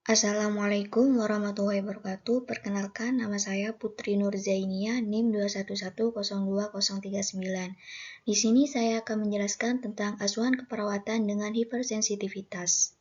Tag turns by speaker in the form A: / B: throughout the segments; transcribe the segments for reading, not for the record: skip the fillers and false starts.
A: Assalamualaikum warahmatullahi wabarakatuh. Perkenalkan, nama saya Putri Nurzainia, NIM 2110239. Di sini saya akan menjelaskan tentang asuhan keperawatan dengan hipersensitivitas.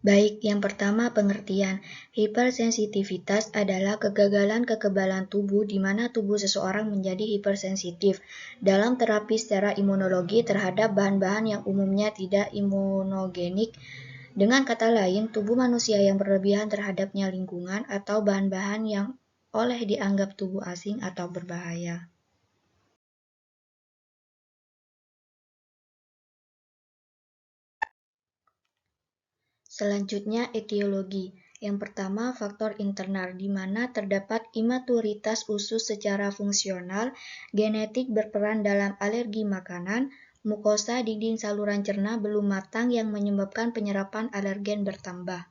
A: Baik, yang pertama pengertian. Hipersensitivitas adalah kegagalan kekebalan tubuh di mana tubuh seseorang menjadi hipersensitif dalam terapi secara imunologi terhadap bahan-bahan yang umumnya tidak imunogenik. Dengan kata lain, tubuh manusia yang berlebihan terhadapnya lingkungan atau bahan-bahan yang oleh dianggap tubuh asing atau berbahaya. Selanjutnya, etiologi. Yang pertama, faktor internal, di mana terdapat imaturitas usus secara fungsional, genetik berperan dalam alergi makanan, mukosa dinding saluran cerna belum matang yang menyebabkan penyerapan alergen bertambah.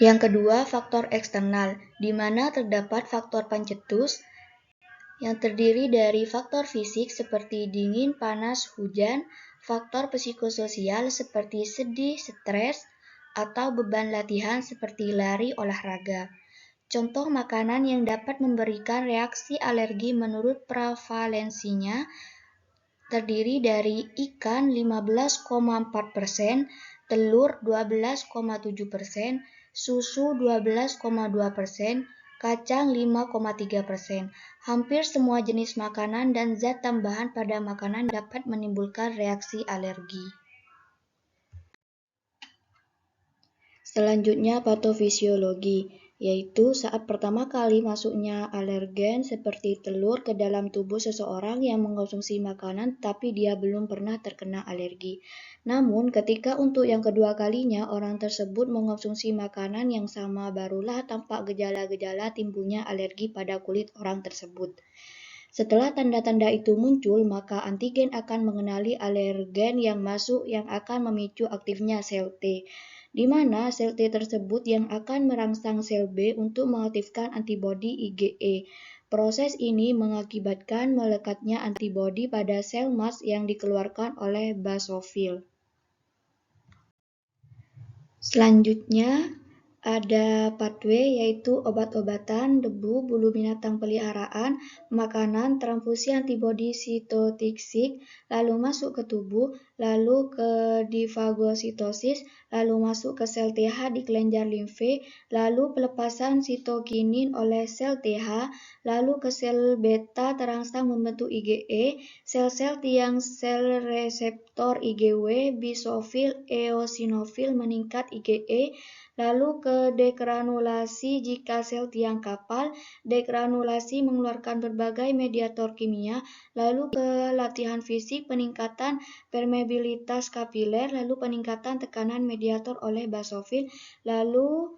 A: Yang kedua, faktor eksternal, di mana terdapat faktor pencetus yang terdiri dari faktor fisik seperti dingin, panas, hujan, faktor psikososial seperti sedih, stres, atau beban latihan seperti lari, olahraga. Contoh makanan yang dapat memberikan reaksi alergi menurut prevalensinya terdiri dari ikan 15,4%, telur 12,7%, susu 12,2%, kacang 5,3%. Hampir semua jenis makanan dan zat tambahan pada makanan dapat menimbulkan reaksi alergi. Selanjutnya patofisiologi, yaitu saat pertama kali masuknya alergen seperti telur ke dalam tubuh seseorang yang mengkonsumsi makanan tapi dia belum pernah terkena alergi. Namun ketika untuk yang kedua kalinya orang tersebut mengkonsumsi makanan yang sama, barulah tampak gejala-gejala timbulnya alergi pada kulit orang tersebut. Setelah tanda-tanda itu muncul, maka antigen akan mengenali alergen yang masuk yang akan memicu aktifnya sel T, di mana sel T tersebut yang akan merangsang sel B untuk mengaktifkan antibodi IgE. Proses ini mengakibatkan melekatnya antibodi pada sel mast yang dikeluarkan oleh basofil. Selanjutnya, ada pathway yaitu obat-obatan, debu, bulu binatang peliharaan, makanan, transfusi antibodi sitotoksik, lalu masuk ke tubuh, lalu ke difagositosis, lalu masuk ke sel TH di kelenjar limfe, lalu pelepasan sitokinin oleh sel TH, lalu ke sel beta terangsang membentuk IgE, sel-sel tiang sel reseptor IgW, bisofil, eosinofil meningkat IgE, lalu ke degranulasi jika sel tiang kapal, degranulasi mengeluarkan berbagai mediator kimia, lalu ke latihan fisik, peningkatan permeabilitas kapiler, lalu peningkatan tekanan mediator oleh basofil, lalu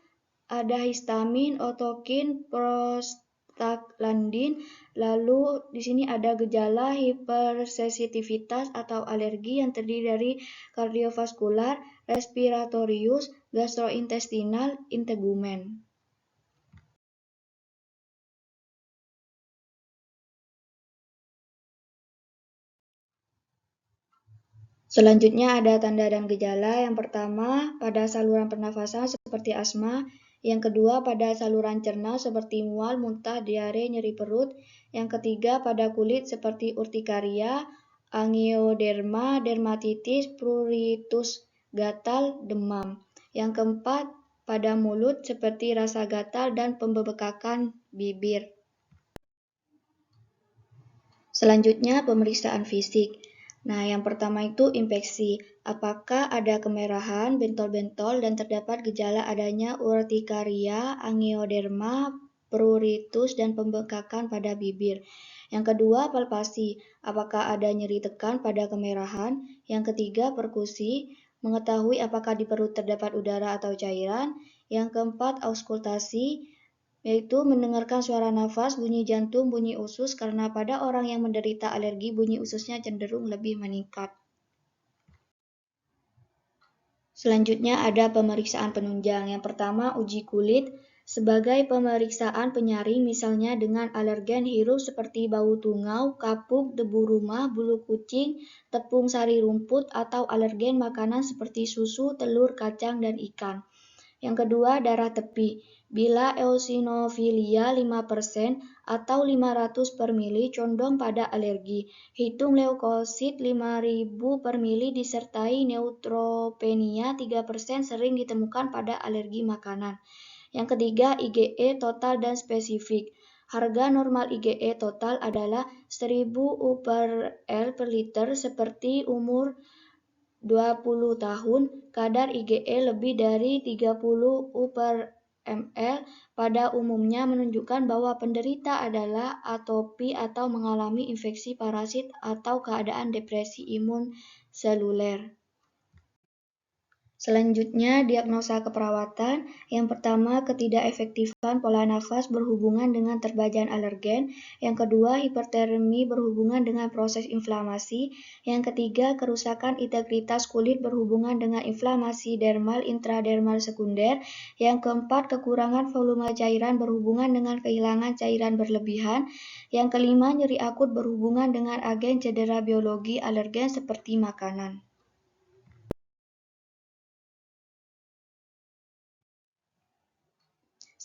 A: ada histamin, otokin, prostaglandin, lalu di sini ada gejala hipersensitivitas atau alergi yang terdiri dari kardiovaskular, respiratorius, gastrointestinal, integumen. Selanjutnya ada tanda dan gejala. Yang pertama pada saluran pernafasan seperti asma, yang kedua pada saluran cerna seperti mual, muntah, diare, nyeri perut, yang ketiga pada kulit seperti urtikaria, angioderma, dermatitis, pruritus, gatal, demam. Yang keempat pada mulut seperti rasa gatal dan pembekakan bibir. Selanjutnya pemeriksaan fisik. Nah, yang pertama itu infeksi. Apakah ada kemerahan, bentol-bentol, dan terdapat gejala adanya urtikaria, angioderma, pruritus, dan pembekakan pada bibir. Yang kedua, palpasi. Apakah ada nyeri tekan pada kemerahan? Yang ketiga, perkusi. Mengetahui apakah di perut terdapat udara atau cairan. Yang keempat, auskultasi, yaitu mendengarkan suara nafas, bunyi jantung, bunyi usus, karena pada orang yang menderita alergi bunyi ususnya cenderung lebih meningkat. Selanjutnya ada pemeriksaan penunjang. Yang pertama, uji kulit. sebagai pemeriksaan penyaring misalnya dengan alergen hirup seperti bau tungau, kapuk, debu rumah, bulu kucing, tepung sari rumput, atau alergen makanan seperti susu, telur, kacang, dan ikan. Yang kedua, darah tepi. Bila eosinofilia 5% atau 500 per mili condong pada alergi. Hitung leukosit 5.000 per mili disertai neutropenia 3% sering ditemukan pada alergi makanan. Yang ketiga, IgE total dan spesifik. Harga normal IgE total adalah 1000 U per L per liter seperti umur 20 tahun, kadar IgE lebih dari 30 U per ml pada umumnya menunjukkan bahwa penderita adalah atopi atau mengalami infeksi parasit atau keadaan depresi imun seluler. Selanjutnya, diagnosa keperawatan. Yang pertama, ketidakefektifan pola nafas berhubungan dengan terbajan alergen. Yang kedua, hipertermi berhubungan dengan proses inflamasi. Yang ketiga, kerusakan integritas kulit berhubungan dengan inflamasi dermal intradermal sekunder. Yang keempat, kekurangan volume cairan berhubungan dengan kehilangan cairan berlebihan. Yang kelima, nyeri akut berhubungan dengan agen cedera biologi alergen seperti makanan.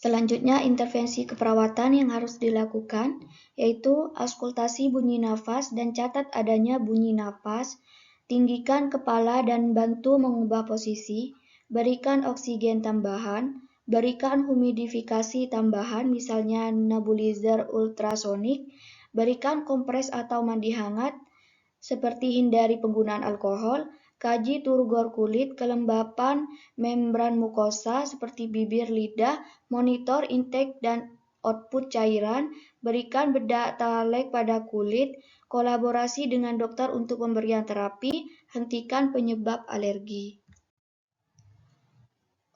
A: Selanjutnya, intervensi keperawatan yang harus dilakukan, yaitu auskultasi bunyi nafas dan catat adanya bunyi napas, tinggikan kepala dan bantu mengubah posisi, berikan oksigen tambahan, berikan humidifikasi tambahan misalnya nebulizer ultrasonik, berikan kompres atau mandi hangat, seperti hindari penggunaan alkohol, kaji turgor kulit, kelembapan membran mukosa seperti bibir, lidah, monitor intake dan output cairan, berikan bedak talek pada kulit, kolaborasi dengan dokter untuk pemberian terapi, hentikan penyebab alergi.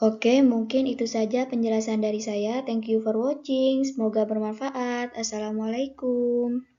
A: Oke, mungkin itu saja penjelasan dari saya. Thank you for watching. Semoga bermanfaat. Assalamualaikum.